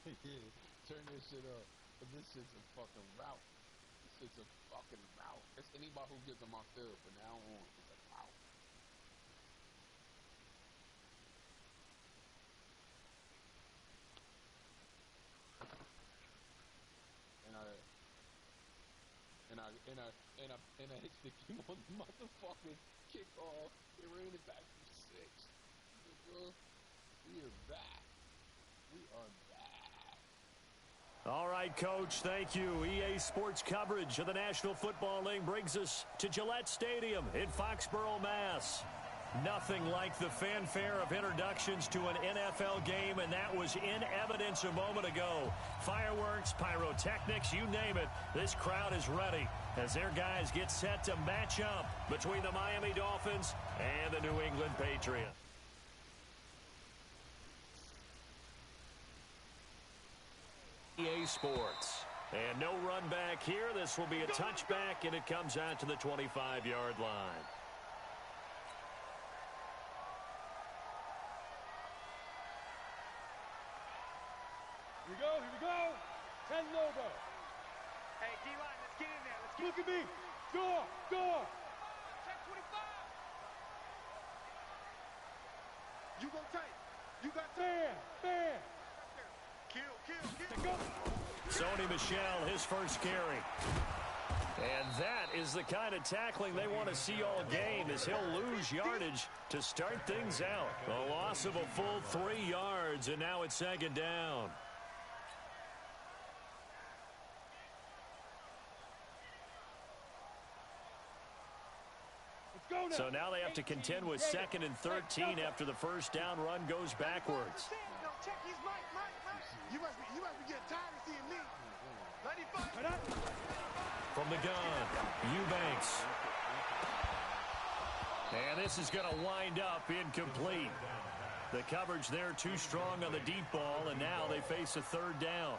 Yeah, turn this shit up. But this shit's a fucking route. This shit's a fucking route. It's anybody who gets on my field from now on. It's a route. And I hit the game on the motherfucking kickoff. They ran it back from 6. We are back. We are back. All right, Coach, thank you. EA Sports coverage of the National Football League brings us to Gillette Stadium in Foxborough, Mass. Nothing like the fanfare of introductions to an NFL game, and that was in evidence a moment ago. Fireworks, pyrotechnics, you name it. This crowd is ready as their guys get set to match up between the Miami Dolphins and the New England Patriots. EA Sports. And no run back here. This will be a touchback, and it comes out to the 25-yard line. Here we go, here we go. 10 logo. Hey, D-line, let's get in there. Let's get Look at me. Door. Check 25. You go tight. You got Bam. Kill. Go. Sony Michel, his first carry. And that is the kind of tackling they want to see all game, as he'll lose yardage to start things out. A loss of a full 3 yards, and now it's second down. So now they have to contend with 2nd and 13 after the first down run goes backwards. No, check his mic. You must be getting tired of seeing me. 95. From the gun, Eubanks. And this is going to wind up incomplete. The coverage there too strong on the deep ball, and now they face a third down.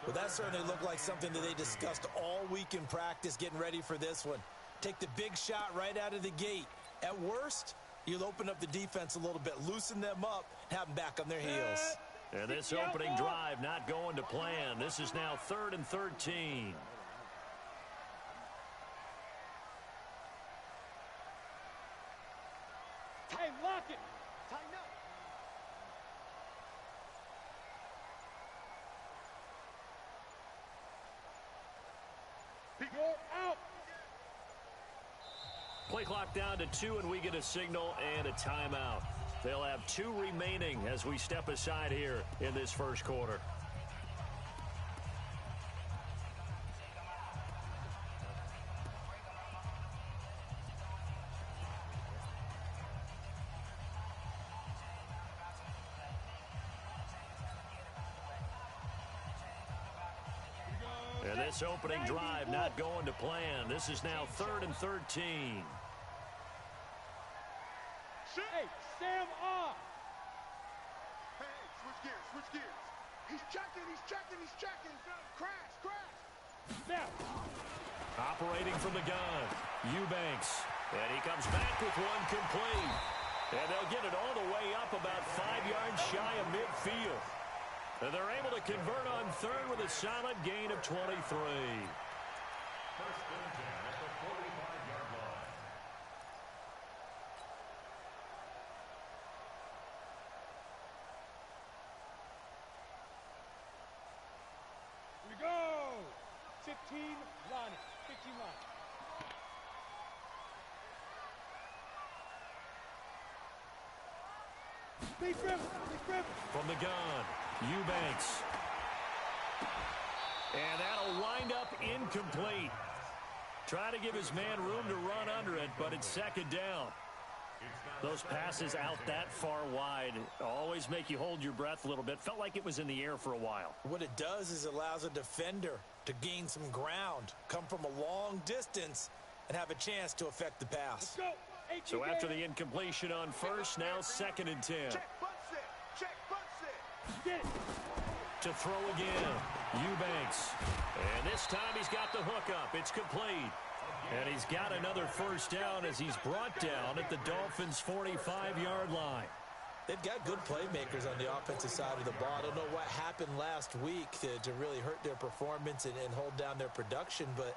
Well, that certainly looked like something that they discussed all week in practice, getting ready for this one. Take the big shot right out of the gate. At worst, you'll open up the defense a little bit, loosen them up, have them back on their heels. And this opening drive not going to plan. This is now 3rd and 13. Hey, lock it. Tighten up. You're out. Play clock down to 2, and we get a signal and a timeout. They'll have 2 remaining as we step aside here in this first quarter. And this opening drive not going to plan. This is now 3rd and 13. Hey, Sam off. Hey, switch gears. He's checking. Crash. Now. Operating from the gun, Eubanks. And he comes back with one complete. And they'll get it all the way up about 5 yards shy of midfield. And they're able to convert on 3rd with a solid gain of 23. First and 10 at the 45-yard line. Here we go. 15 line. Big grip. From the gun, Eubanks. And that'll wind up incomplete. Try to give his man room to run under it, but it's second down. Those passes out that far wide always make you hold your breath a little bit. Felt like it was in the air for a while. What it does is it allows a defender to gain some ground, come from a long distance, and have a chance to affect the pass. Let's go. So after the incompletion on first, now 2nd and 10. Check butt set. Get it. To throw again, Eubanks. And this time he's got the hookup. It's complete. And he's got another first down as he's brought down at the Dolphins' 45-yard line. They've got good playmakers on the offensive side of the ball. I don't know what happened last week to really hurt their performance and hold down their production, but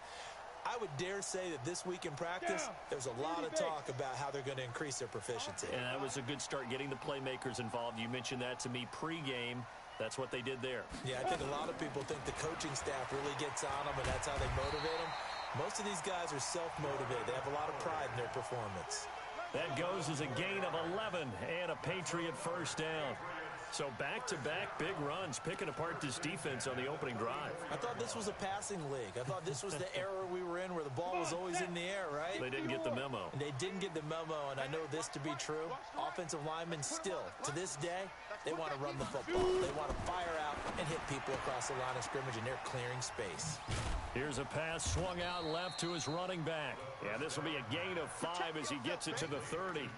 I would dare say that this week in practice, there's a lot of talk about how they're going to increase their proficiency. And that was a good start getting the playmakers involved. You mentioned that to me pregame. That's what they did there. Yeah, I think a lot of people think the coaching staff really gets on them, and that's how they motivate them. Most of these guys are self-motivated. They have a lot of pride in their performance. That goes as a gain of 11 and a Patriot first down. So back-to-back big runs, picking apart this defense on the opening drive. I thought this was a passing league. I thought this was the era we were in where the ball was always in the air, right? They didn't get the memo. They didn't get the memo, and I know this to be true. Offensive linemen still, to this day, they want to run the football. They want to fire out and hit people across the line of scrimmage, and they're clearing space. Here's a pass swung out left to his running back. Yeah, this will be a gain of 5 as he gets it to the 30.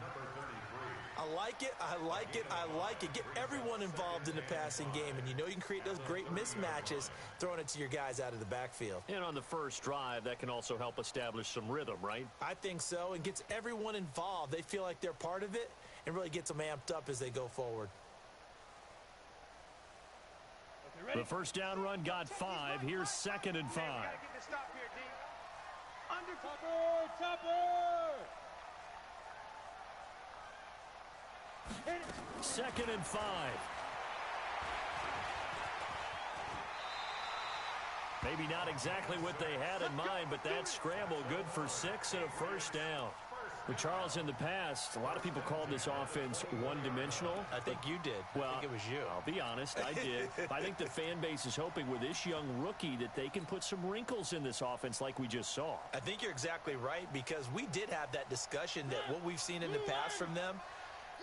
I like it, I like it, I like it. Get everyone involved in the passing game, and you know you can create those great mismatches throwing it to your guys out of the backfield. And on the first drive, that can also help establish some rhythm, right? I think so, and gets everyone involved. They feel like they're part of it and really gets them amped up as they go forward. The first down run got 5. Here's 2nd and 5. Second and 5. Maybe not exactly what they had in mind, but that scramble good for 6 and a first down. But Charles, in the past, a lot of people called this offense one-dimensional. I think you did. Well, I think it was you. I'll be honest, I did. I think the fan base is hoping with this young rookie that they can put some wrinkles in this offense like we just saw. I think you're exactly right, because we did have that discussion that what we've seen in the past from them,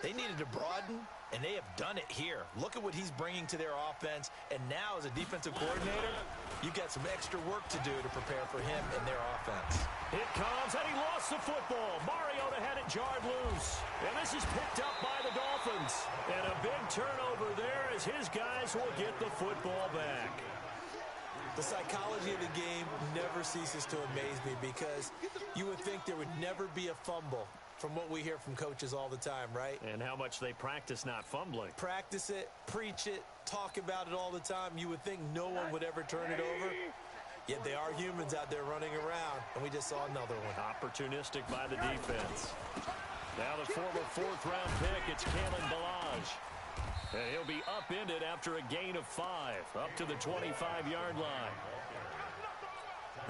they needed to broaden, and they have done it here. Look at what he's bringing to their offense, and now as a defensive coordinator, you've got some extra work to do to prepare for him and their offense. It comes, and he lost the football. Mariota had it jarred loose. And this is picked up by the Dolphins. And a big turnover there as his guys will get the football back. The psychology of the game never ceases to amaze me, because you would think there would never be a fumble from what we hear from coaches all the time, right? And how much they practice not fumbling. Practice it, preach it, talk about it all the time. You would think no one would ever turn it over. Yet they are humans out there running around, and we just saw another one. Opportunistic by the defense. Now the former 4th-round pick, it's Kalen Ballage. And he'll be upended after a gain of 5, up to the 25-yard line.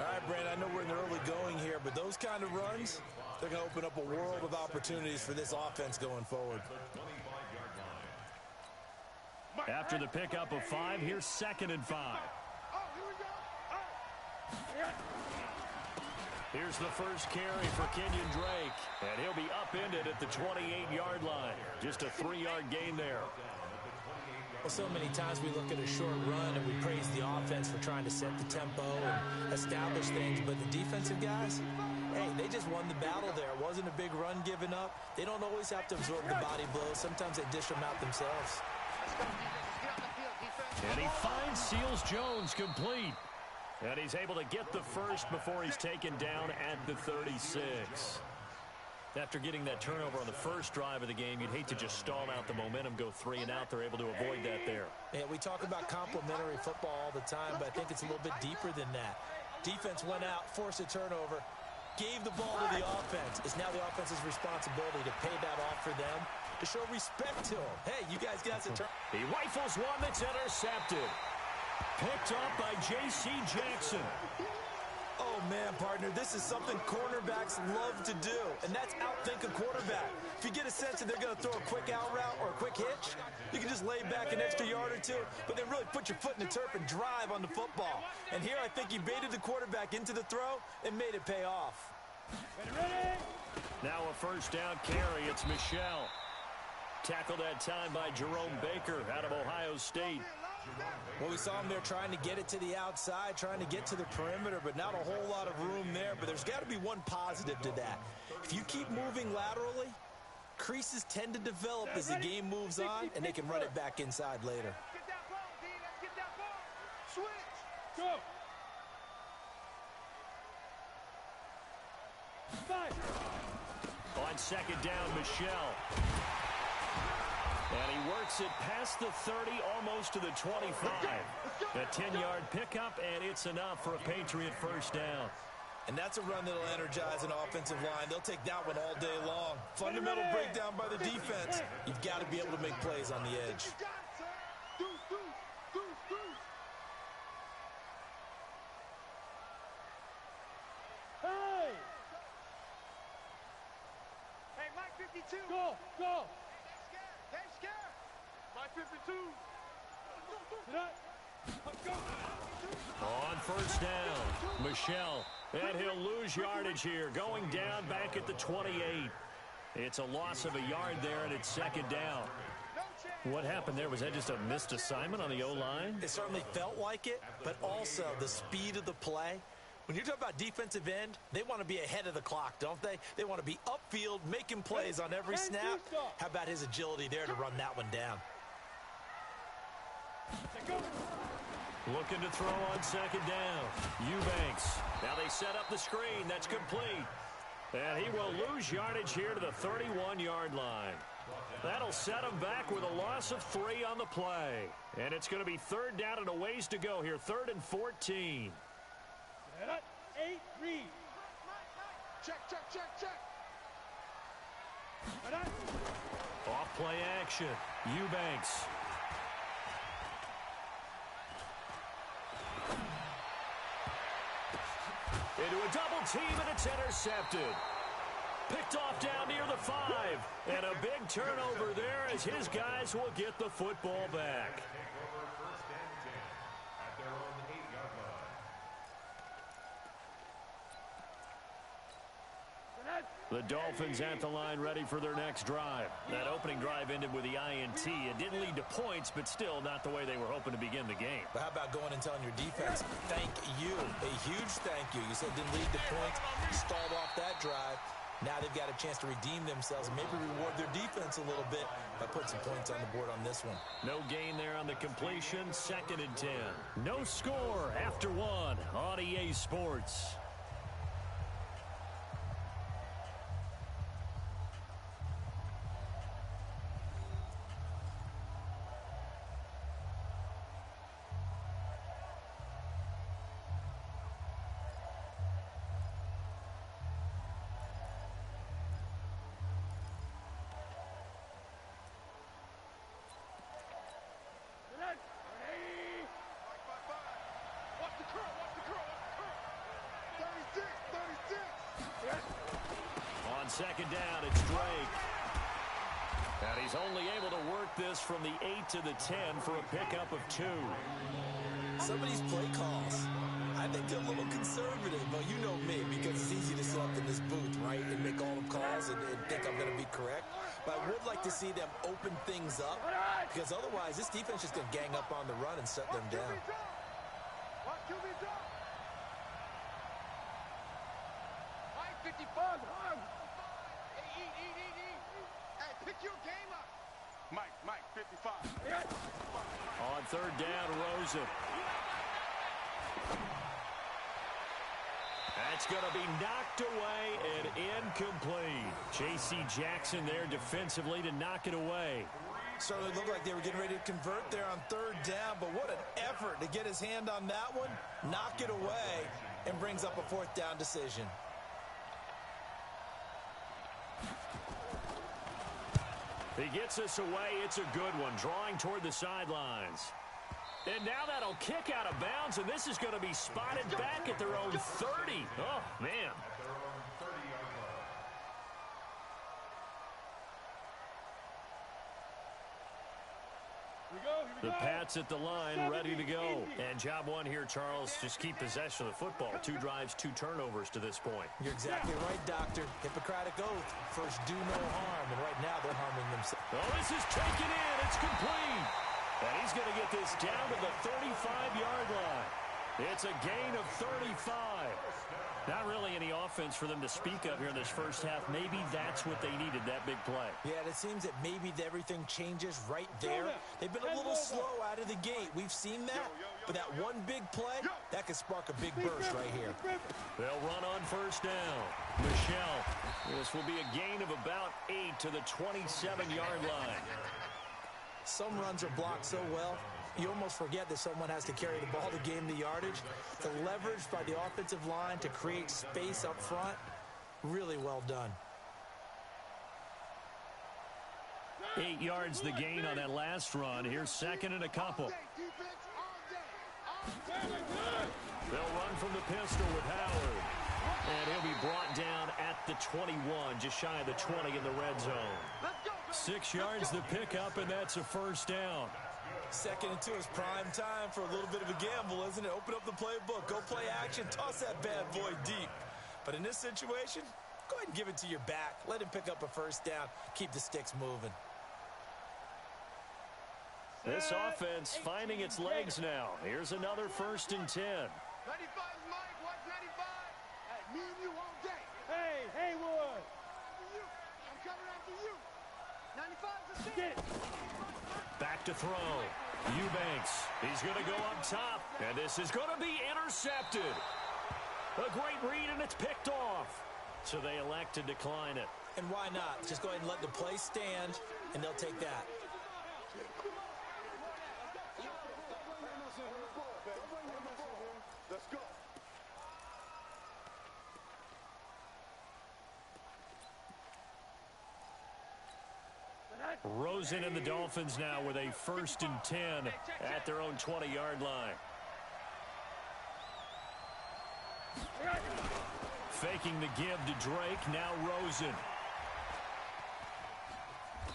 All right, Brandon, I know we're in the early going here, but those kind of runs, they're going to open up a world of opportunities for this offense going forward. After the pickup of 5, here's 2nd and 5. Here's the first carry for Kenyon Drake, and he'll be upended at the 28-yard line. Just a 3-yard gain there. Well, so many times we look at a short run and we praise the offense for trying to set the tempo and establish things, but the defensive guys, hey, they just won the battle there. It wasn't a big run given up. They don't always have to absorb the body blows. Sometimes they dish them out themselves. And he finds Seals Jones complete. And he's able to get the first before he's taken down at the 36. After getting that turnover on the first drive of the game, you'd hate to just stall out the momentum, go 3 and out. They're able to avoid that there. Yeah, we talk about complementary football all the time, but I think it's a little bit deeper than that. Defense went out, forced a turnover, gave the ball to the offense. It's now the offense's responsibility to pay that off for them, to show respect to them. Hey, you guys got to turn. He rifles one that's intercepted. Picked up by J.C. Jackson. Oh, man, partner, this is something cornerbacks love to do, and that's outthink a quarterback. If you get a sense that they're going to throw a quick out route or a quick hitch, you can just lay back an extra yard or two, but then really put your foot in the turf and drive on the football. And here I think he baited the quarterback into the throw and made it pay off. Now a first down carry. It's Michelle. Tackled that time by Jerome Baker out of Ohio State. Well, we saw him there trying to get it to the outside, trying to get to the perimeter, but not a whole lot of room there. But there's got to be one positive to that. If you keep moving laterally, creases tend to develop as the game moves on, and they can run it back inside later. Get that ball, D. Let's get that ball. Switch. Go. 5. On second down, Michelle. And he works it past the 30, almost to the 25. A 10-yard pickup, and it's enough for a Patriot first down. And that's a run that'll energize an offensive line. They'll take that one all day long. Fundamental breakdown by the defense. You've got to be able to make plays on the edge. Hey! Hey, Mike 52. Go! Go! They scared. Mike 52. Sit up. Go! On first down, Michelle. And he'll lose yardage here, going down back at the 28. It's a loss of a yard there, and it's second down. What happened there? Was that just a missed assignment on the O-line? It certainly felt like it, but also the speed of the play. When you're talking about defensive end, they want to be ahead of the clock, don't they? They want to be upfield, making plays on every snap. How about his agility there to run that one down? Looking to throw on second down. Eubanks. Now they set up the screen. That's complete. And he will lose yardage here to the 31-yard line. That'll set him back with a loss of 3 on the play. And it's going to be third down and a ways to go here. 3rd and 14. 8, read. Check. Off play action. Eubanks. Into a double team, and it's intercepted. Picked off down near the 5. And a big turnover there as his guys will get the football back. The Dolphins at the line ready for their next drive. That opening drive ended with the INT. It didn't lead to points, but still not the way they were hoping to begin the game. But how about going and telling your defense, thank you, a huge thank you. You said didn't lead to points, stalled off that drive. Now they've got a chance to redeem themselves and maybe reward their defense a little bit by putting some points on the board on this one. No gain there on the completion. 2nd and 10. No score after 1 on EA Sports. Second down, it's Drake. And he's only able to work this from the 8 to the 10 for a pickup of 2. Some of these play calls, I think they're a little conservative, but you know me, because it's easy to sit up in this booth, right, and make all the calls and think I'm going to be correct. But I would like to see them open things up, because otherwise this defense is going to gang up on the run and shut them down. Watch QB drop. Mike 55. Hey, pick your game up. Mike 55. On 3rd down, Rosen. That's going to be knocked away and incomplete. J.C. Jackson there defensively to knock it away. Certainly looked like they were getting ready to convert there on 3rd down, but what an effort to get his hand on that one, knock it away, and brings up a 4th down decision. He gets us away. It's a good one, drawing toward the sidelines. And now that'll kick out of bounds, and this is going to be spotted back at their own 30. Oh, man. The Pats at the line, ready to go. And job one here, Charles, just keep possession of the football. 2 drives, 2 turnovers to this point. You're exactly right, Doctor. Hippocratic oath. First, do no harm. And right now, they're harming themselves. Oh, this is taken in. It's complete. And he's going to get this down to the 35-yard line. It's a gain of 35. Not really any offense for them to speak of here in this first half. Maybe that's what they needed, that big play. Yeah, and it seems that maybe everything changes right there. They've been a little slow out of the gate. We've seen that. But that one big play, that could spark a big burst right here. They'll run on first down. Michelle. This will be a gain of about 8 to the 27-yard line. Some runs are blocked so well, you almost forget that someone has to carry the ball to gain the yardage. The leverage by the offensive line to create space up front, really well done. 8 yards the gain on that last run. Here's second and a couple. They'll run from the pistol with Howard. And he'll be brought down at the 21, just shy of the 20 in the red zone. 6 yards the pickup, and that's a first down. 2nd and 2 is prime time for a little bit of a gamble, isn't it? Open up the playbook, go play action, toss that bad boy deep. But in this situation, go ahead and give it to your back. Let him pick up a first down. Keep the sticks moving. This offense finding its legs now. Here's another 1st and 10. 95 Mike, watch 95. Hey, me and you all day. Hey, Haywood. I'm coming after you. 95's a Get it. Back to throw. Eubanks. He's going to go up top. And this is going to be intercepted. A great read, and it's picked off. So they elect to decline it. And why not? Just go ahead and let the play stand, and they'll take that. Let's go. Rosen and the Dolphins now with a 1st and 10 at their own 20-yard line. Faking the give to Drake, now Rosen.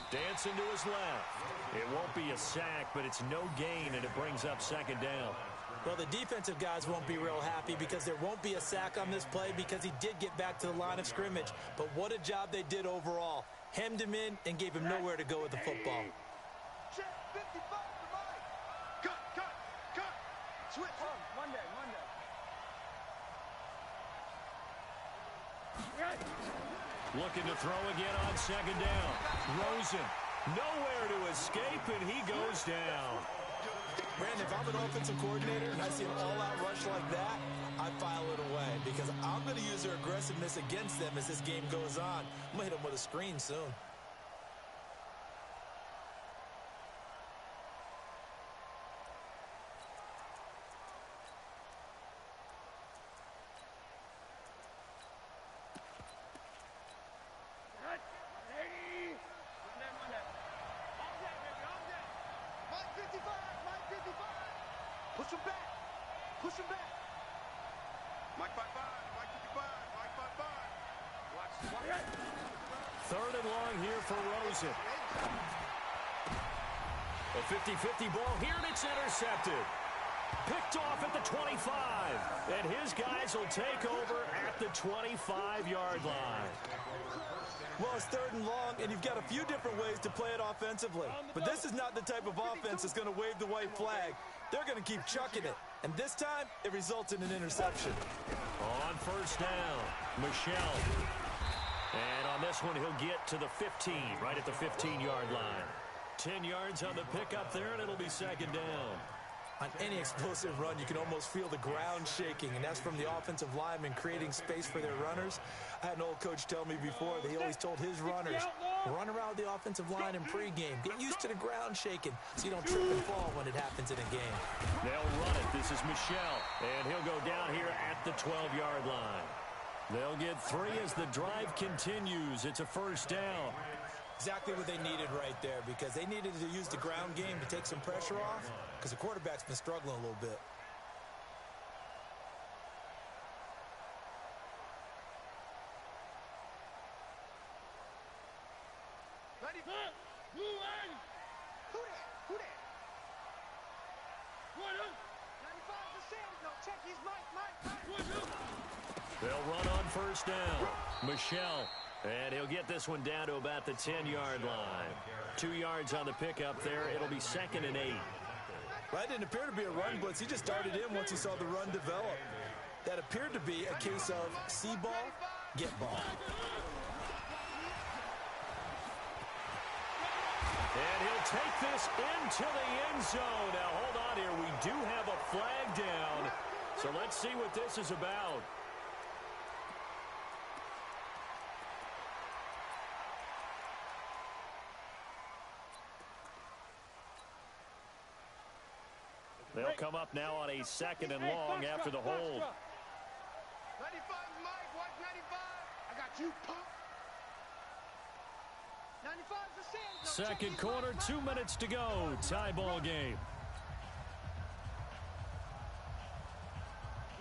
Dancing to his left. It won't be a sack, but it's no gain, and it brings up 2nd down. Well, the defensive guys won't be real happy because there won't be a sack on this play because he did get back to the line of scrimmage. But what a job they did overall. Hemmed him in and gave him nowhere to go with the football. Check 55 to Mike. Cut. Switch. Monday. Looking to throw again on 2nd down. Rosen, nowhere to escape, and he goes down. Brandon, if I'm an offensive coordinator and I see an all-out rush like that, I file it away because I'm going to use their aggressiveness against them as this game goes on. I'm going to hit them with a screen soon. Push him back. Mike 55, Mike 55, Mike 55. Watch. 3rd and long here for Rosen. A 50-50 ball here, and it's intercepted. Picked off at the 25. And his guys will take over at the 25-yard line. Well, it's 3rd and long, and you've got a few different ways to play it offensively. But this is not the type of offense that's going to wave the white flag. They're going to keep chucking it. And this time, it results in an interception. On 1st down, Michelle. And on this one, he'll get to the 15, right at the 15-yard line. 10 yards on the pickup there, and it'll be 2nd down. On any explosive run, you can almost feel the ground shaking, and that's from the offensive linemen creating space for their runners. I had an old coach tell me before that he always told his runners, run around the offensive line in pregame. Get used to the ground shaking so you don't trip and fall when it happens in a game. They'll run it. This is Michelle, and he'll go down here at the 12-yard line. They'll get 3 as the drive continues. It's a 1st down. Exactly what they needed right there because they needed to use the ground game to take some pressure off because the quarterback's been struggling a little bit. Who that? 95%. No, check. He's Mike. They'll run on 1st down. Michelle. And he'll get this one down to about the 10-yard line. 2 yards on the pickup there. It'll be 2nd and 8. Well, that didn't appear to be a run blitz. He just started in once he saw the run develop. That appeared to be a case of see ball, get ball. And he'll take this into the end zone. Now, hold on here. We do have a flag down. So let's see what this is about. They'll come up now on a 2nd and long after the hold. 95, Mike. Watch 95. I got you, punk. 95's the sand. Second quarter, 2 minutes to go. Tie ball game.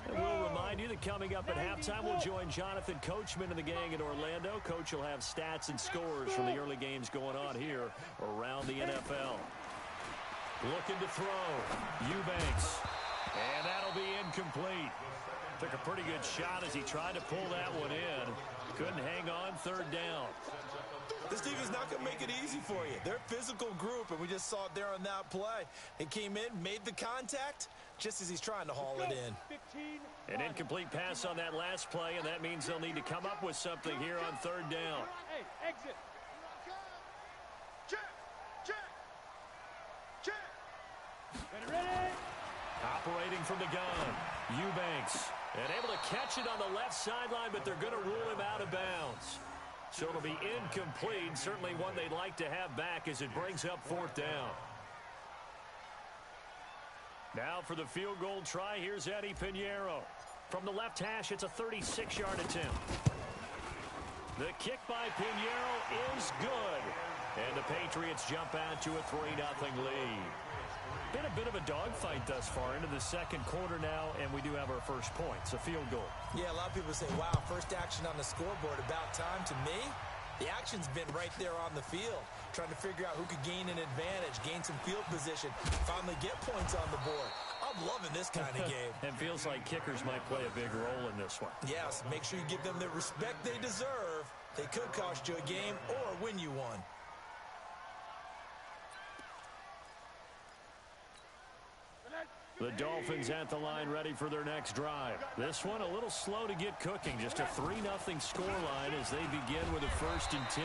And we'll remind you that coming up at halftime, we'll join Jonathan Coachman and the gang in Orlando. Coach will have stats and scores from the early games going on here around the NFL. Looking to throw. Eubanks. And that'll be incomplete. Took a pretty good shot as he tried to pull that one in. Couldn't hang on, 3rd down. This defense is not going to make it easy for you. They're a physical group, and we just saw it there on that play. He came in, made the contact, just as he's trying to haul it in. An incomplete pass on that last play, and that means they'll need to come up with something here on 3rd down. Hey, exit. Check. Check. Check. Ready. Operating from the gun, Eubanks. And able to catch it on the left sideline, but they're going to rule him out of bounds. So it'll be incomplete. Certainly one they'd like to have back as it brings up 4th down. Now for the field goal try, here's Eddie Pinheiro. From the left hash, it's a 36-yard attempt. The kick by Pinheiro is good. And the Patriots jump out to a 3-0 lead. Been a bit of a dogfight thus far into the 2nd quarter now, and we do have our first points, a field goal. Yeah, a lot of people say, wow, first action on the scoreboard, about time. To me, the action's been right there on the field, trying to figure out who could gain an advantage, gain some field position, finally get points on the board. I'm loving this kind of game. And feels like kickers might play a big role in this one. Yes, make sure you give them the respect they deserve. They could cost you a game or win you one. The Dolphins at the line ready for their next drive. This one a little slow to get cooking. Just a 3-0 scoreline as they begin with a 1st and 10.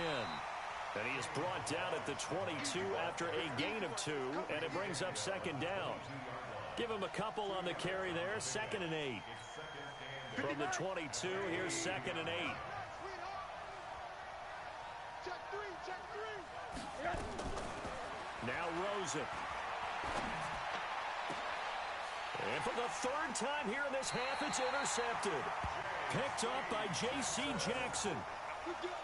And he is brought down at the 22 after a gain of 2, and it brings up 2nd down. Give him a couple on the carry there, 2nd and 8. From the 22, here's 2nd and 8. Check three. Now Rosen. And for the 3rd time here in this half, it's intercepted. Picked up by J.C. Jackson.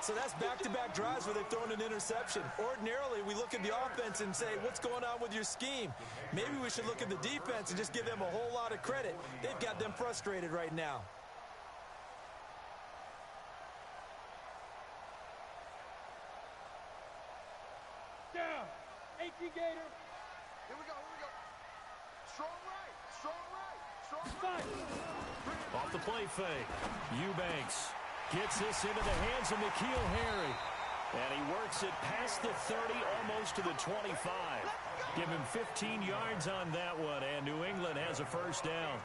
So that's back-to-back drives where they've thrown an interception. Ordinarily, we look at the offense and say, what's going on with your scheme? Maybe we should look at the defense and just give them a whole lot of credit. They've got them frustrated right now. Down. 18 Gator. Here we go. Strong right. Strong right. Off the play fake. Eubanks gets this into the hands of N'Keal Harry. And he works it past the 30, almost to the 25. Give him 15 yards on that one, and New England has a 1st down.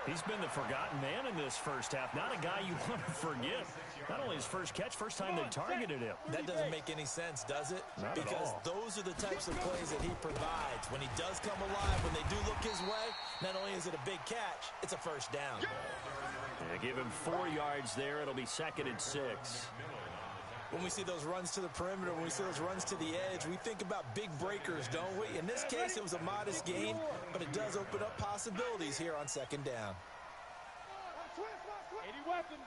He's been the forgotten man in this first half. Not a guy you want to forget. Not only his first catch, first time they targeted him. That doesn't make any sense, does it? Not because at all. Those are the types of plays that he provides. When he does come alive, when they do look his way, not only is it a big catch, it's a 1st down. They give him 4 yards there. It'll be 2nd and 6. When we see those runs to the perimeter, when we see those runs to the edge, we think about big breakers, don't we? In this case, it was a modest gain, but it does open up possibilities here on 2nd down. 80 weapon.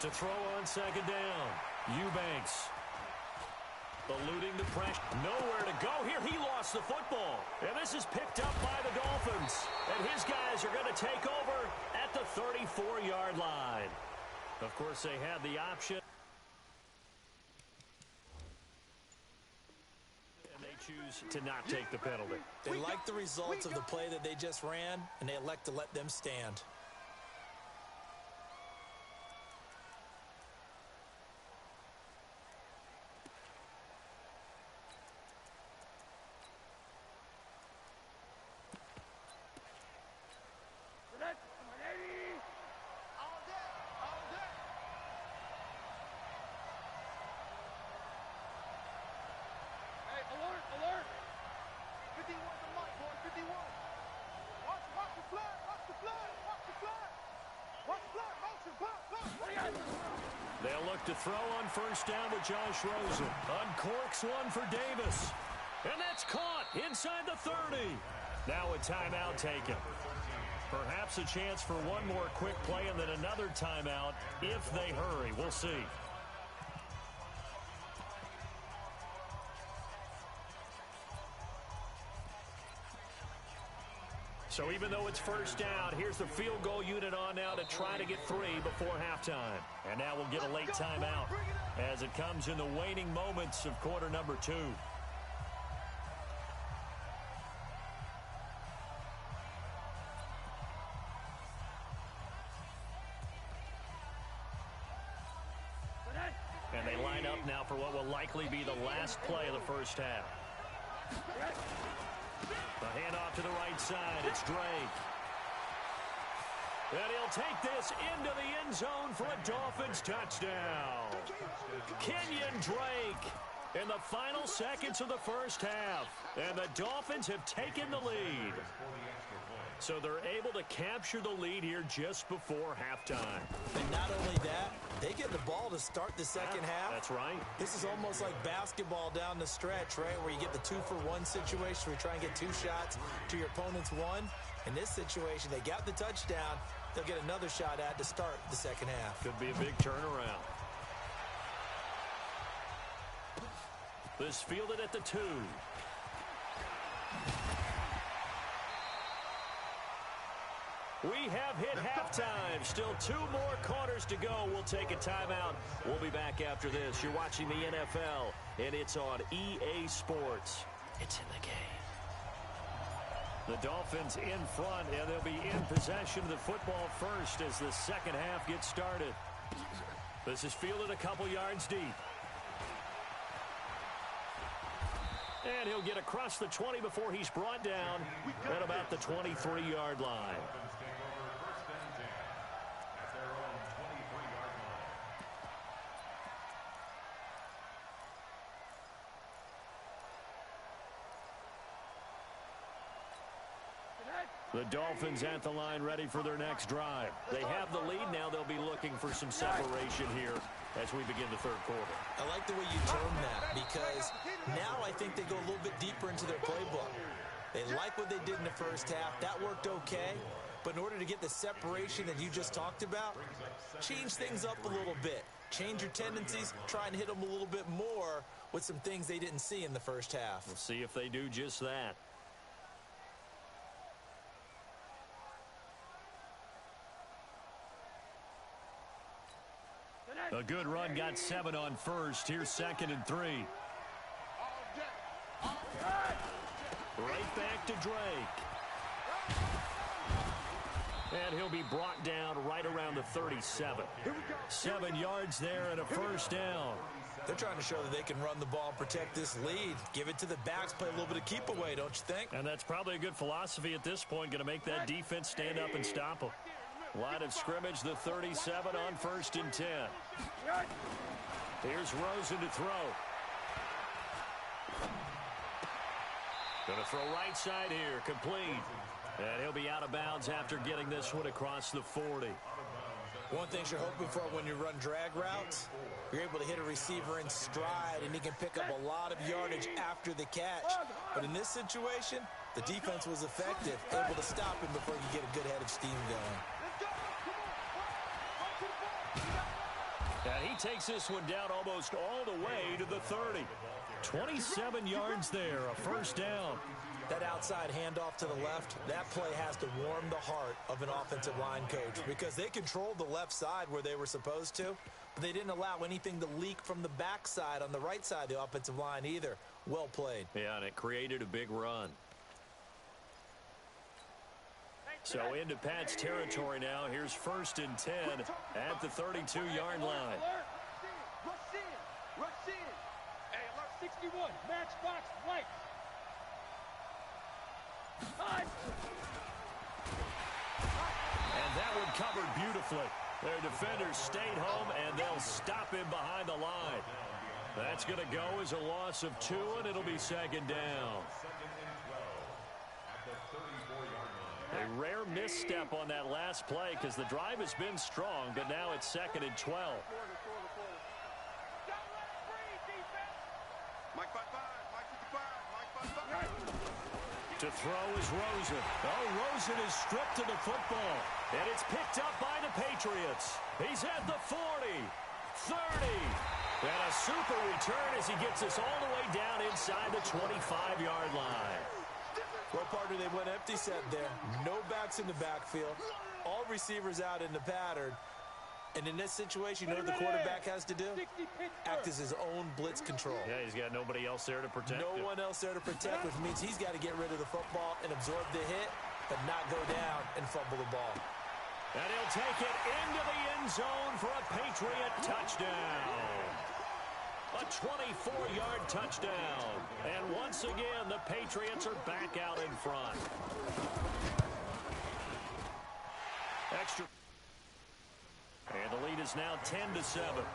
To throw on 2nd down, Eubanks. Eluding the pressure. Nowhere to go here. He lost the football. And this is picked up by the Dolphins. And his guys are going to take over at the 34-yard line. Of course, they had the option. And they choose to not take the penalty. They like the results of the play that they just ran, and they elect to let them stand. They'll look to throw on 1st down with Josh Rosen. Uncorks one for Davis. And that's caught inside the 30. Now a timeout taken. Perhaps a chance for one more quick play and then another timeout if they hurry. We'll see. So even though it's first down, here's the field goal unit on now to try to get 3 before halftime. And now we'll get a late timeout as it comes in the waning moments of quarter number 2. And they line up now for what will likely be the last play of the first half. The handoff to the right side. It's Drake. And he'll take this into the end zone for a Dolphins touchdown. Kenyon Drake in the final seconds of the first half. And the Dolphins have taken the lead. So they're able to capture the lead here just before halftime. And not only that, they get the ball to start the second half. That's right. This is almost like basketball down the stretch, right, where you get the 2-for-1 situation where you try and get 2 shots to your opponent's 1. In this situation, they got the touchdown. They'll get another shot at to start the second half. Could be a big turnaround. This fielded at the 2. We have hit halftime. Still 2 more quarters to go. We'll take a timeout. We'll be back after this. You're watching the NFL, and it's on EA Sports. It's in the game. The Dolphins in front, and they'll be in possession of the football first as the second half gets started. This is fielded a couple yards deep. And he'll get across the 20 before he's brought down at about the 23-yard line. The Dolphins at the line ready for their next drive. They have the lead now. They'll be looking for some separation here as we begin the third quarter. I like the way you term that because now I think they go a little bit deeper into their playbook. They like what they did in the first half. That worked okay. But in order to get the separation that you just talked about, change things up a little bit. Change your tendencies, try and hit them a little bit more with some things they didn't see in the first half. We'll see if they do just that. A good run got 7 on first. Here's 2nd and 3. Right back to Drake. And he'll be brought down right around the 37. 7 yards there and a first down. They're trying to show that they can run the ball and protect this lead. Give it to the backs, play a little bit of keep away, don't you think? And that's probably a good philosophy at this point. Going to make that defense stand up and stop them. Line of scrimmage, the 37 on 1st and 10. Here's Rosen to throw. Going to throw right side here, complete. And he'll be out of bounds after getting this one across the 40. One thing you're hoping for when you run drag routes, you're able to hit a receiver in stride, and he can pick up a lot of yardage after the catch. But in this situation, the defense was effective, able to stop him before you get a good head of steam going. And he takes this one down almost all the way to the 30. 27 yards there, a first down. That outside handoff to the left, that play has to warm the heart of an offensive line coach because they controlled the left side where they were supposed to, but they didn't allow anything to leak from the backside on the right side of the offensive line either. Well played. Yeah, and it created a big run. So into Pat's territory now. Here's 1st and 10 at the 32-yard line. Rush in. Hey, alert 61. Matchbox lights. And that one covered beautifully. Their defenders stayed home, and they'll stop him behind the line. That's going to go as a loss of 2, and it'll be 2nd down. A rare misstep on that last play because the drive has been strong, but now it's 2nd and 12. Mike 5-5, Mike 55, Mike To throw is Rosen. Oh, Rosen is stripped of the football. And it's picked up by the Patriots. He's at the 40, 30. And a super return as he gets us all the way down inside the 25-yard line. Well, partner, they went empty set there. No backs in the backfield. All receivers out in the pattern. And in this situation, you know what the quarterback has to do? Act as his own blitz control. Yeah, he's got nobody else there to protect him. No one else there to protect, which means he's got to get rid of the football and absorb the hit, but not go down and fumble the ball. And he'll take it into the end zone for a Patriot touchdown. A 24-yard touchdown. And once again, the Patriots are back out in front. Extra. And the lead is now 10-7.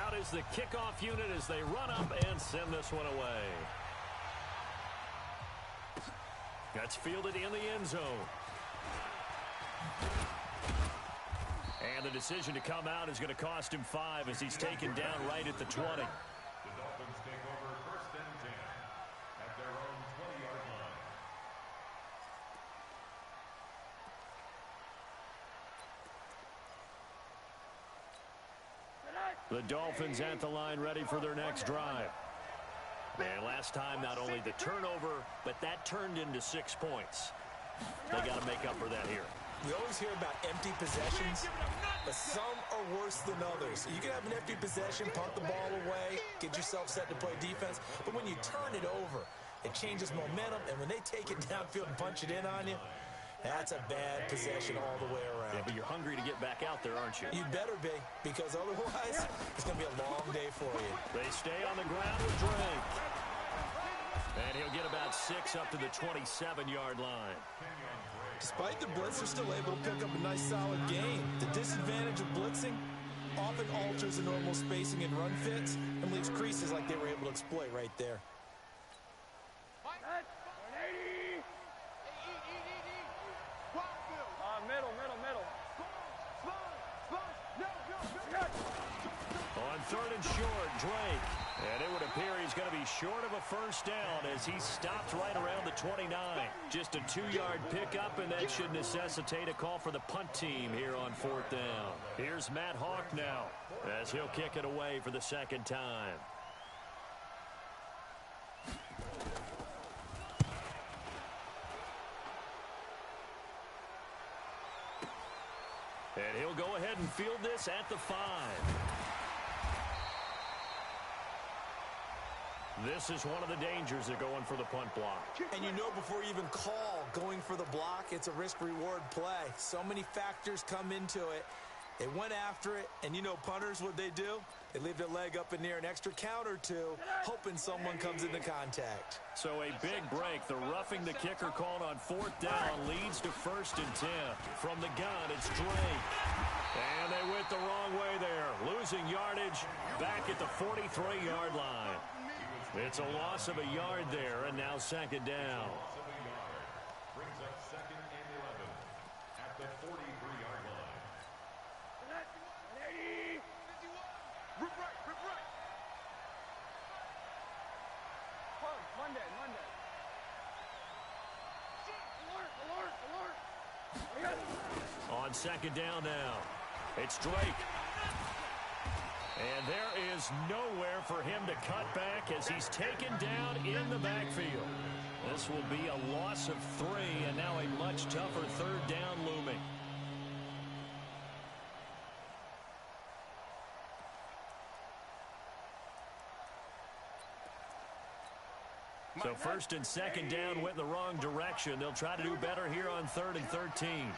Out is the kickoff unit as they run up and send this one away. That's fielded in the end zone. And the decision to come out is going to cost him 5 as he's taken down right at the 20. The Dolphins take over 1st and 10 at their own 20-yard line. The Dolphins at the line ready for their next drive. And last time, not only the turnover, but that turned into 6 points. They got to make up for that here. We always hear about empty possessions, but some are worse than others. You can have an empty possession, punt the ball away, get yourself set to play defense, but when you turn it over, it changes momentum, and when they take it downfield and punch it in on you, that's a bad possession all the way around. Yeah, but you're hungry to get back out there, aren't you? You better be, because otherwise, it's going to be a long day for you. They stay on the ground with Drake. And he'll get about 6 up to the 27-yard line. Despite the blitz, they're still able to pick up a nice, solid gain. The disadvantage of blitzing often alters the normal spacing and run fits and leaves creases like they were able to exploit right there. On 3rd and short, Drake. And it would appear he's going to be short of a first down as he stopped right around the 29. Just a 2-yard pickup, and that should necessitate a call for the punt team here on 4th down. Here's Matt Hawk now as he'll kick it away for the 2nd time. And he'll go ahead and field this at the 5. This is one of the dangers of going for the punt block. And you know before you even call going for the block, it's a risk-reward play. So many factors come into it. They went after it, and you know punters, what they do? They leave their leg up in the air an extra count or two, hoping someone comes into contact. So a big break. The roughing the kicker called on 4th down leads to 1st and 10. From the gun, it's Drake. And they went the wrong way there. Losing yardage back at the 43-yard line. It's a loss of a yard there, and now 2nd down. Brings up 2nd and 11 at the 43-yard line. Rip right. Monday. Alert. On 2nd down now, it's Drake. And there is nowhere for him to cut back as he's taken down in the backfield. This will be a loss of 3, and now a much tougher 3rd down looming. So 1st and 2nd down went in the wrong direction. They'll try to do better here on 3rd and 13.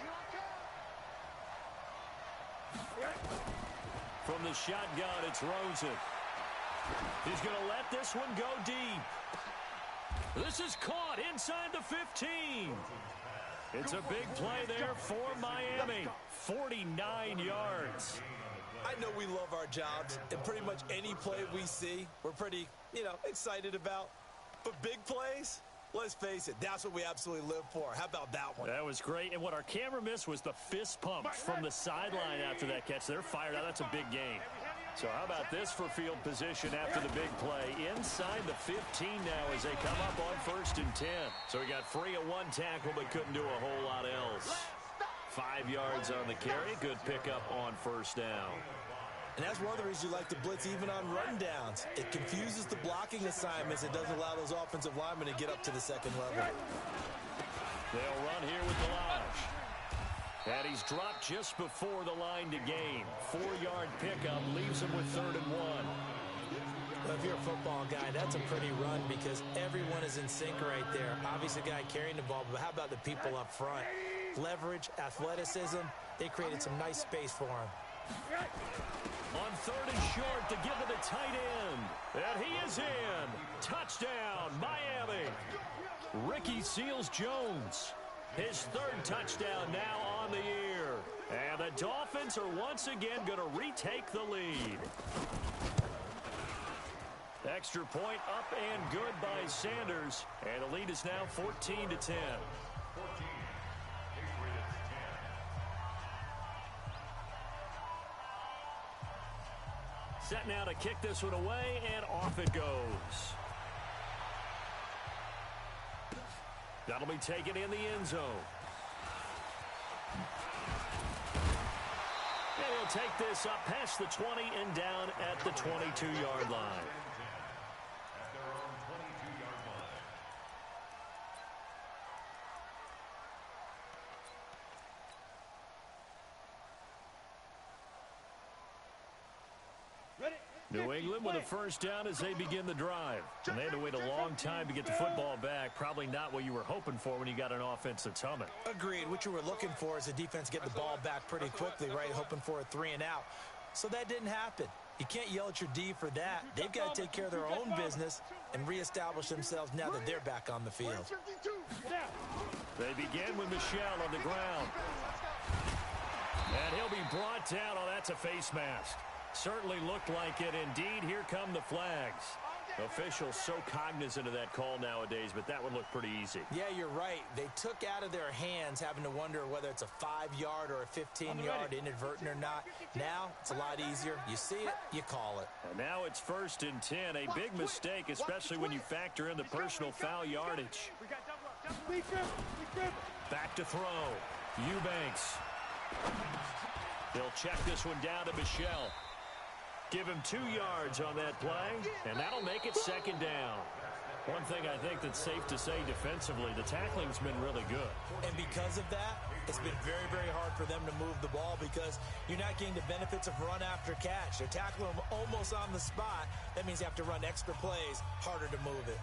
From the shotgun, it's Rosen. He's going to let this one go deep. This is caught inside the 15. It's a big play there for Miami. 49 yards. I know we love our jobs, and pretty much any play we see, we're pretty, excited about. But big plays, Let's face it, that's what we absolutely live for. How about that one? That was great. And what our camera missed was the fist pumps from the sideline after that catch. They're fired out. That's a big game. So how about this for field position after the big play? Inside the 15 now as they come up on 1st and 10. So he got free of one tackle but couldn't do a whole lot else. 5 yards on the carry. Good pickup on 1st down. And that's one of the reasons you like to blitz even on rundowns. It confuses the blocking assignments. It doesn't allow those offensive linemen to get up to the second level. They'll run here with Delage. And he's dropped just before the line to gain. 4-yard pickup leaves him with 3rd and 1. Well, if you're a football guy, that's a pretty run because everyone is in sync right there. Obviously, the guy carrying the ball, but how about the people up front? Leverage, athleticism, they created some nice space for him. On 3rd and short to give to the tight end. And he is in. Touchdown, Miami. Ricky Seals-Jones. His 3rd touchdown now on the year. And the Dolphins are once again going to retake the lead. Extra point up and good by Sanders. And the lead is now 14-10. Set now to kick this one away, and off it goes. That'll be taken in the end zone. And he'll take this up past the 20 and down at the 22-yard line. New England with a 1st down as they begin the drive. And they had to wait a long time to get the football back. Probably not what you were hoping for when you got an offense that's humming. Agreed. What you were looking for is the defense get the ball back pretty quickly, right? Hoping for a 3 and out. So that didn't happen. You can't yell at your D for that. They've got to take care of their own business and reestablish themselves now that they're back on the field. They begin with Michel on the ground. And he'll be brought down. Oh, that's a face mask. Certainly looked like it. Indeed, here come the flags. Officials so cognizant of that call nowadays, but that would look pretty easy. Yeah, you're right. They took out of their hands having to wonder whether it's a 5-yard or a 15-yard inadvertent or not. Now, it's a lot easier. You see it, you call it. And now it's 1st and 10. A big mistake, especially when you factor in the personal foul yardage. Back to throw. Eubanks. They'll check this one down to Michel. Give him 2 yards on that play, and that'll make it 2nd down. One thing I think that's safe to say defensively, the tackling's been really good. And because of that, it's been very, very hard for them to move the ball because you're not getting the benefits of run after catch. They're tackling them almost on the spot. That means you have to run extra plays, harder to move it.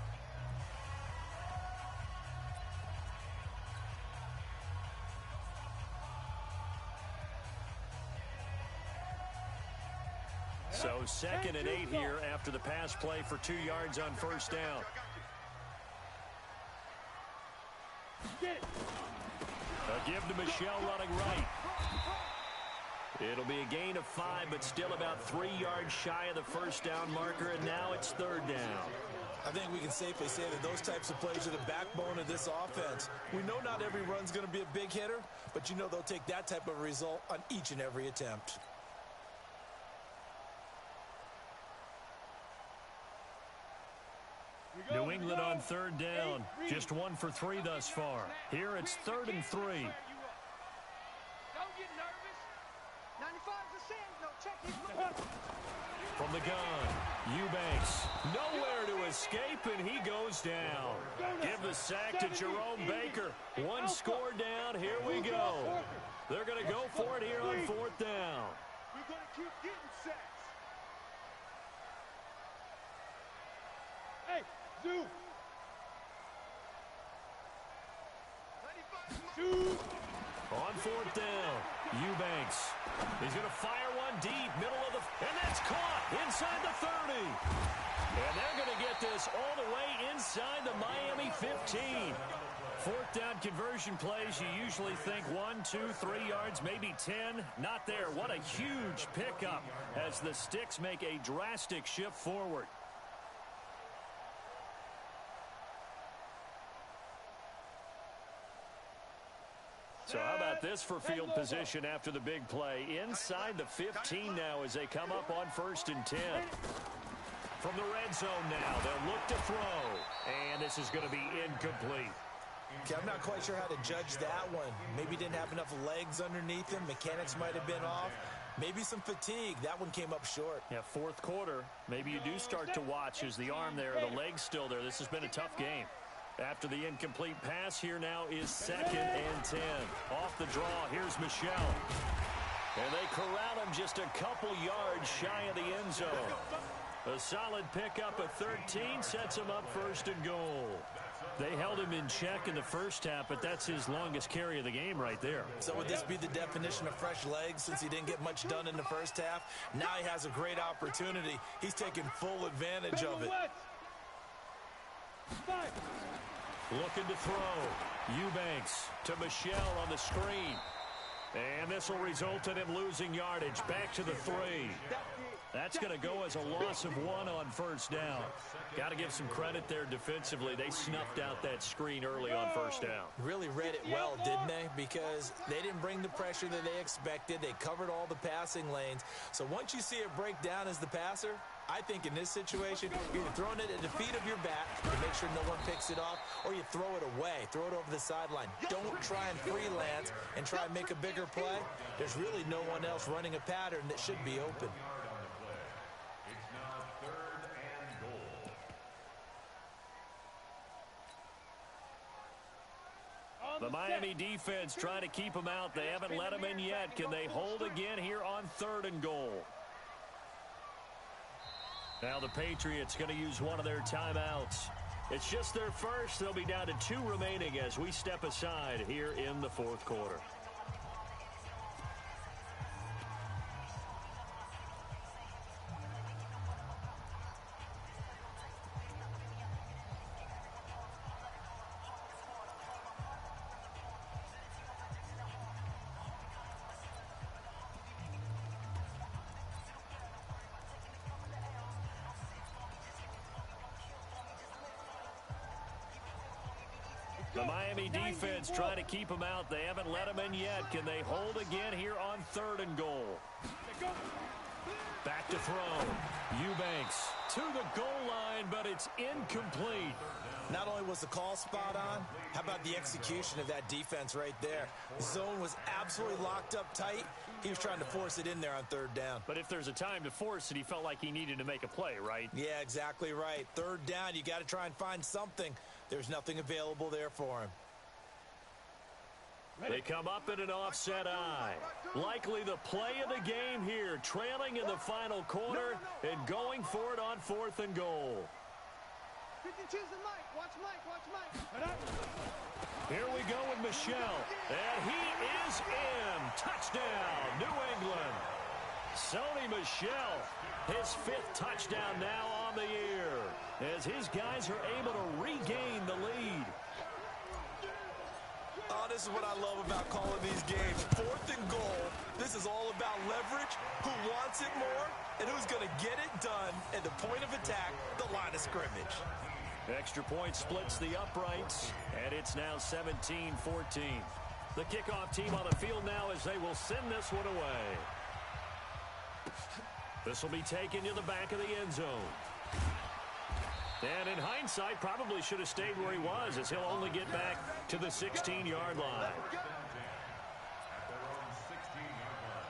So 2nd and 8 here after the pass play for 2 yards on 1st down. A give to Michel running right. It'll be a gain of 5, but still about 3 yards shy of the 1st down marker, and now it's 3rd down. I think we can safely say that those types of plays are the backbone of this offense. We know not every run's going to be a big hitter, but you know they'll take that type of result on each and every attempt. New England on 3rd down. Just 1 for 3 thus far. Here it's 3rd and 3. Don't get nervous. 95's a send. No, check it. From the gun, Eubanks. Nowhere to escape, and he goes down. Give the sack to Jerome Baker. 1 score down. Here we go. They're going to go for it here on 4th down. We're going to keep getting sacks. Hey, Zoo. On 4th down, Eubanks. He's going to fire one deep, middle of the... And that's caught inside the 30. And they're going to get this all the way inside the Miami 15. 4th down conversion plays, you usually think 1, 2, 3 yards, maybe 10. Not there. What a huge pickup as the Sticks make a drastic shift forward. So how about this for field position after the big play? Inside the 15 now as they come up on 1st and 10. From the red zone now, they'll look to throw. And this is going to be incomplete. Okay, I'm not quite sure how to judge that one. Maybe didn't have enough legs underneath him. Mechanics might have been off. Maybe some fatigue. That one came up short. Yeah, 4th quarter. Maybe you do start to watch as the arm there, the leg's still there. This has been a tough game. After the incomplete pass, here now is 2nd and 10. Off the draw, here's Michel. And they corral him just a couple yards shy of the end zone. A solid pickup of 13 sets him up 1st and goal. They held him in check in the first half, but that's his longest carry of the game right there. So would this be the definition of fresh legs since he didn't get much done in the first half? Now he has a great opportunity. He's taking full advantage of it. Looking to throw. Eubanks to Michel on the screen. And this will result in him losing yardage. Back to the 3. That's going to go as a loss of 1 on 1st down. Got to give some credit there defensively. They snuffed out that screen early on 1st down. Really read it well, didn't they? Because they didn't bring the pressure that they expected. They covered all the passing lanes. So once you see it break down as the passer, I think in this situation, you're either throwing it at the feet of your back to make sure no one picks it off, or you throw it away, throw it over the sideline. Don't try and freelance and try and make a bigger play. There's really no one else running a pattern that should be open. It's now 3rd and goal. The Miami defense trying to keep him out. They haven't let him in yet. Can they hold again here on 3rd and goal? Now the Patriots going to use one of their timeouts. It's just their first. They'll be down to 2 remaining as we step aside here in the 4th quarter. The Miami defense trying to keep him out. They haven't let him in yet. Can they hold again here on 3rd and goal? Back to throw. Eubanks to the goal line, but it's incomplete. Not only was the call spot on, how about the execution of that defense right there? The zone was absolutely locked up tight. He was trying to force it in there on 3rd down. But if there's a time to force it, he felt like he needed to make a play, right? Yeah, exactly right. 3rd down, you got to try and find something. There's nothing available there for him. They come up in an offset eye. Likely the play of the game here, trailing in the final quarter and going for it on 4th and goal. 52's the Mike. Watch Mike. Watch Mike. Here we go with Michel. And he is in. Touchdown, New England. Sony Michel, his 5th touchdown now on the year, as his guys are able to regain the lead. Oh, this is what I love about calling these games. 4th and goal. This is all about leverage, who wants it more, and who's going to get it done at the point of attack, the line of scrimmage. Extra point splits the uprights, and it's now 17-14. The kickoff team on the field now as they will send this one away. This will be taken to the back of the end zone. And in hindsight, probably should have stayed where he was, as he'll only get back to the 16-yard line. At their own 16-yard line.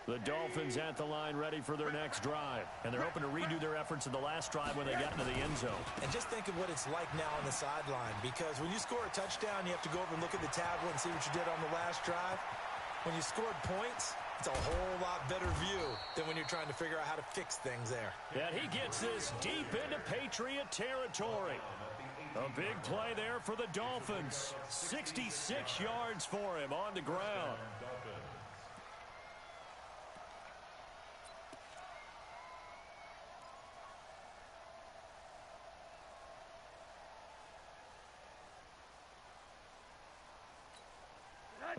The Dolphins at the line ready for their next drive. And they're hoping to redo their efforts in the last drive when they got into the end zone. And just think of what it's like now on the sideline, because when you score a touchdown, you have to go over and look at the tablet and see what you did on the last drive. When you scored points, it's a whole lot better view than when you're trying to figure out how to fix things there. And he gets this deep into Patriot territory. A big play there for the Dolphins. 66 yards for him on the ground.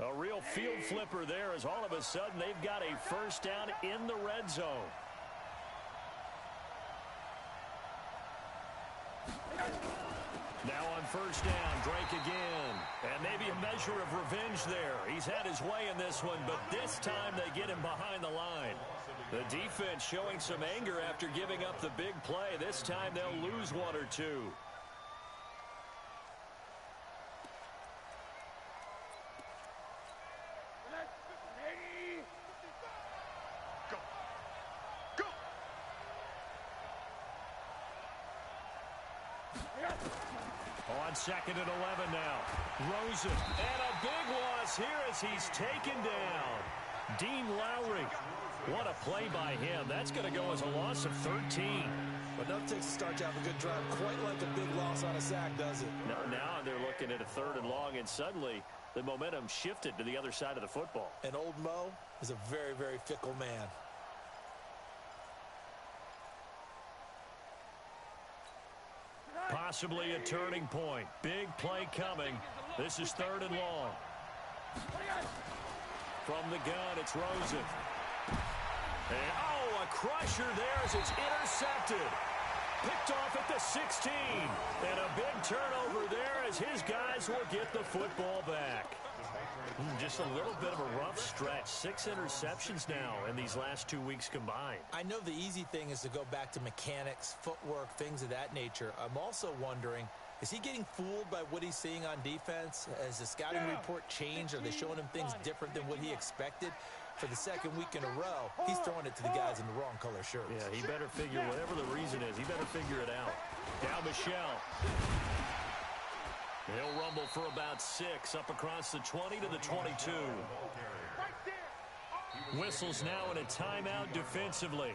A real field flipper there as all of a sudden they've got a first down in the red zone. Now on first down, Drake again. And maybe a measure of revenge there. He's had his way in this one, but this time they get him behind the line. The defense showing some anger after giving up the big play. This time they'll lose one or two. On second and 11 now. Rosen. And a big loss here as he's taken down. Dean Lowry. What a play by him. That's going to go as a loss of 13. But enough takes to start to have a good drive. Quite like a big loss on a sack, does it? No, now they're looking at a third and long, and suddenly the momentum shifted to the other side of the football. And old Mo is a very, very fickle man. Possibly a turning point. Big play coming. This is third and long. From the gun, it's Rosen. And, oh, a crusher there as it's intercepted. Picked off at the 16. And a big turnover there as his guys will get the football back. Just a little bit of a rough stretch. 6 interceptions now in these last 2 weeks combined. I know the easy thing is to go back to mechanics, footwork, things of that nature. I'm also wondering, is he getting fooled by what he's seeing on defense? Has the scouting report changed? Are they showing him things different than what he expected? For the second week in a row, he's throwing it to the guys in the wrong color shirts. Yeah, he better figure, whatever the reason is, he better figure it out. Now Michelle. He'll rumble for about 6 up across the 20 to the 22. Whistles now in a timeout defensively.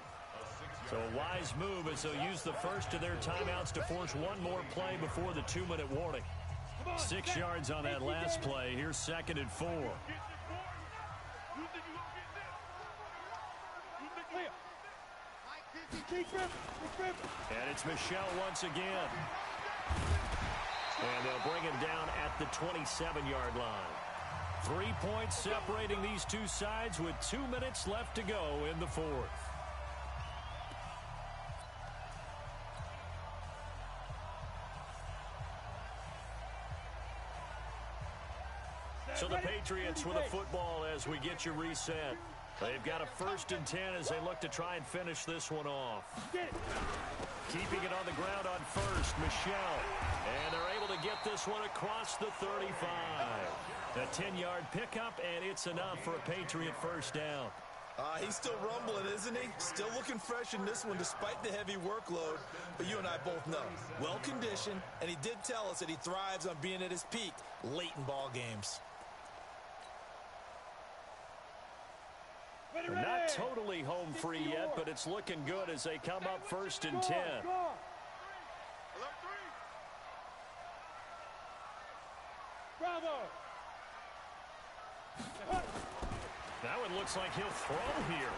So a wise move as they'll use the first of their timeouts to force one more play before the 2-minute warning. 6 yards on that last play. Here's second and 4. And it's Michelle once again. And they'll bring him down at the 27-yard line. 3 points separating these two sides with 2 minutes left to go in the fourth. So the Patriots with a football as we get you reset. They've got a 1st and 10 as they look to try and finish this one off. Keeping it on the ground on first, Michelle. And they're able to get this one across the 35. A 10-yard pickup, and it's enough for a Patriot first down. He's still rumbling, isn't he? Still looking fresh in this one despite the heavy workload. But you and I both know, well-conditioned, and he did tell us that he thrives on being at his peak late in ball games. They're not totally home free yet, but it's looking good as they come up 1st and 10. Bravo! That one looks like he'll throw here.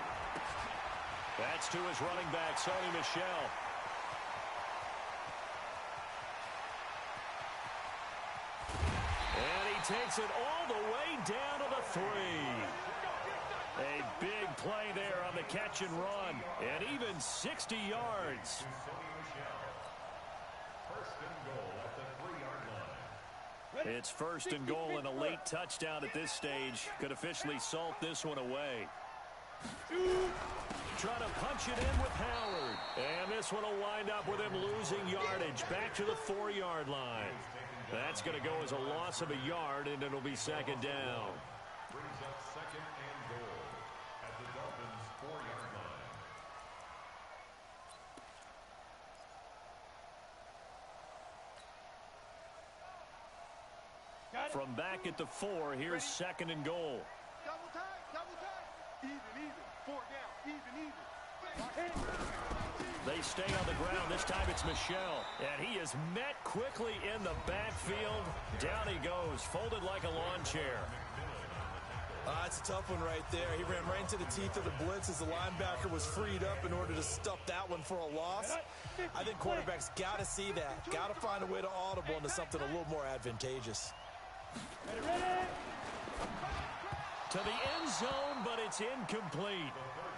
That's to his running back, Sony Michel. And he takes it all the way down to the 3. A big play there on the catch and run. And even 60 yards. It's 1st and goal and a late touchdown at this stage. Could officially salt this one away. Trying to punch it in with Howard. And this one will wind up with him losing yardage back to the 4-yard line. That's going to go as a loss of a yard, and it'll be 2nd down. Brings up 2nd and goal at the Dolphins' 4-yard line. From back at the 4, here's 2nd and goal. Double tight. Even. 4 down. Even. They stay on the ground. This time it's Michel. And he is met quickly in the backfield. Down he goes, folded like a lawn chair. It's a tough one right there. He ran right into the teeth of the blitz as the linebacker was freed up in order to stuff that one for a loss. I think quarterbacks got to see that. Got to find a way to audible into something a little more advantageous. To the end zone, but it's incomplete.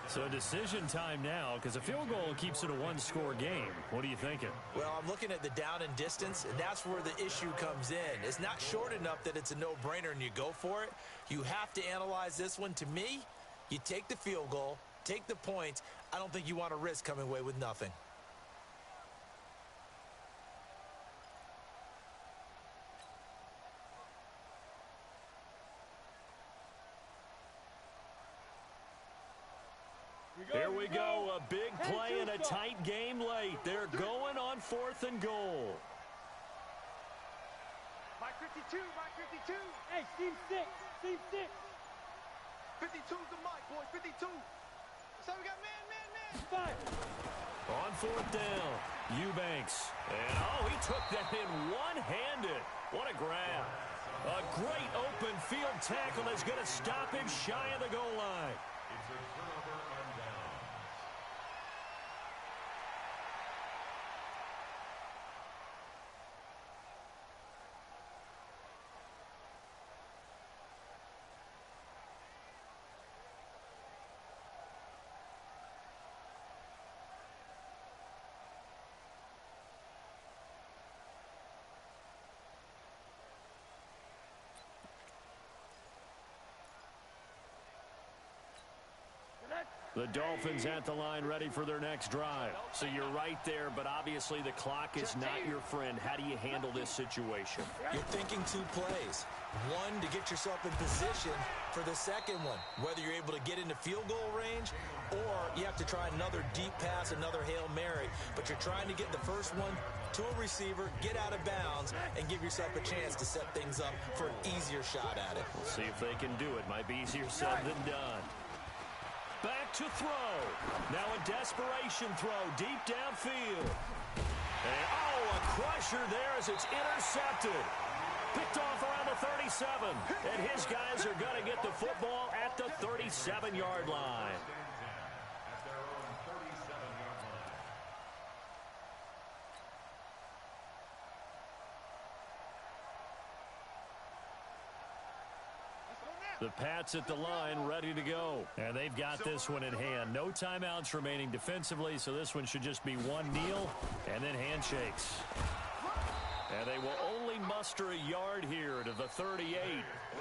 So decision time now, because a field goal keeps it a one-score game. What are you thinking? Well, I'm looking at the down and distance, and that's where the issue comes in. It's not short enough that it's a no-brainer and you go for it. You have to analyze this one. To me, you take the field goal, take the points. I don't think you want to risk coming away with nothing. Here we go, a big play in a tight game late. They're going on 4th and goal. Mike 52, Mike 52. Hey, Steve 6, Steve 6. 52's the mic, boy, 52. So we got man. 5. On 4th down, Eubanks. And, he took that in one-handed. What a grab. A great open field tackle is going to stop him shy of the goal line. It's a turnover on downs. The Dolphins at the line ready for their next drive. So you're right there, but obviously the clock is not your friend. How do you handle this situation? You're thinking 2 plays. One, to get yourself in position for the second one, whether you're able to get into field goal range or you have to try another deep pass, another Hail Mary. But you're trying to get the first one to a receiver, get out of bounds, and give yourself a chance to set things up for an easier shot at it. We'll see if they can do it. Might be easier said than done. Back to throw. Now a desperation throw deep downfield. And, a crusher there as it's intercepted. Picked off around the 37. And his guys are going to get the football at the 37-yard line. At their own 37-yard line. The Pats at the line, ready to go. And they've got this one in hand. No timeouts remaining defensively, so this one should just be one kneel and then handshakes. And they will only muster a yard here to the 38.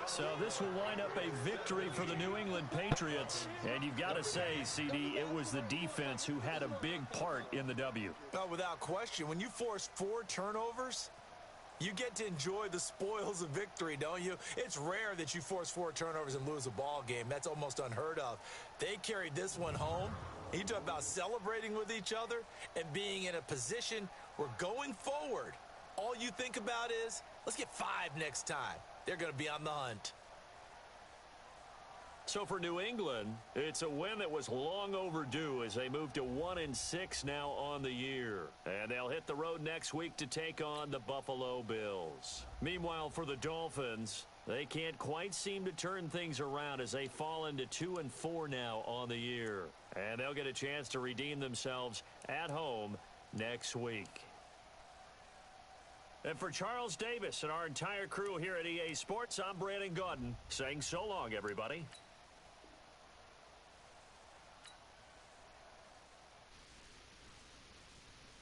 So this will wind up a victory for the New England Patriots. And you've got to say, CD, it was the defense who had a big part in the W. Oh, without question. When you force 4 turnovers, you get to enjoy the spoils of victory, don't you? It's rare that you force 4 turnovers and lose a ball game. That's almost unheard of. They carried this one home. You talk about celebrating with each other and being in a position where going forward, all you think about is, let's get 5 next time. They're going to be on the hunt. So for New England, it's a win that was long overdue as they move to 1-6 now on the year. And they'll hit the road next week to take on the Buffalo Bills. Meanwhile, for the Dolphins, they can't quite seem to turn things around as they fall into 2-4 now on the year. And they'll get a chance to redeem themselves at home next week. And for Charles Davis and our entire crew here at EA Sports, I'm Brandon Gaudin saying so long, everybody.